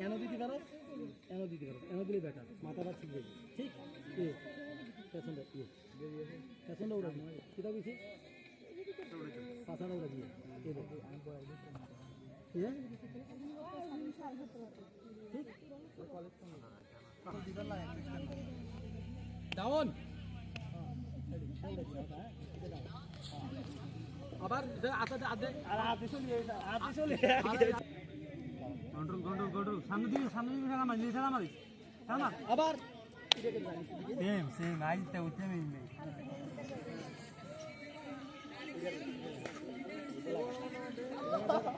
এনো দিতে পারো এনো দিলে বেটার মাথাটা ঠিক যাবে ঠিক পেছনটা পেছনটা উড়া দিয়ে কিতা বুঝছি পাছাটা উড়া দিয়ে ডাউন আবার হাতে চলে কন্ট্রোল সামনে দিকে খেলা মারি আবার সেম আইতে উঠতে নেই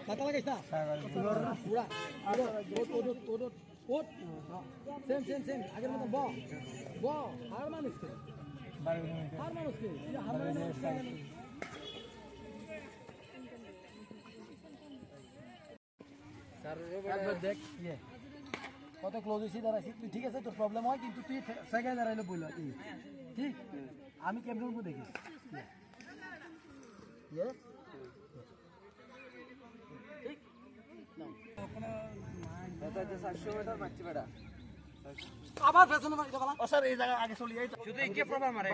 মাথা লাগাইছ না পুরা ওট সেম আগের মতো ব হার মানুষকে দেখ কত ক্লোজ হয়েছি দাঁড়াইছি তুই ঠিক আছে তোর প্রবলেম হয় কিন্তু তুই সেকেন্ড দাঁড়াইলে বলল ঠিক আমি ক্যামেরা উপর দেখি আবার পেছনে মারিতে বলা স্যার এই জায়গা আগে চলি এই শুধু কি প্রবলেম মারে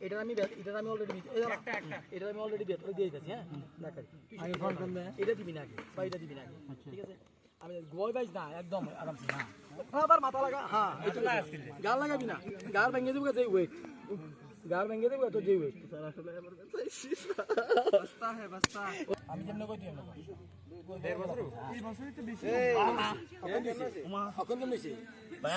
এটা আমি অলরেডি বেট করে দিয়ে দিয়েছি হ্যাঁ দেখাই আগে ফোন করব এটা দিবি না আগে বা এটা দিবি না আগে ঠিক আছে আমি গোল বাইজ না একদম আরামসে হ্যাঁ আবার মাথা লাগা হ্যাঁ এটা গাল লাগাবি না গাল ভেঙে দেব যে ওয়েট গাল ভেঙে দেব তো যে ওয়েট স্যার আসলে আমার কাছে বস্তা আমি কেমনে কই দিই আমরা 1.5 বছর এই বছরই তো বেশি এখন কেমনে আছে ভাই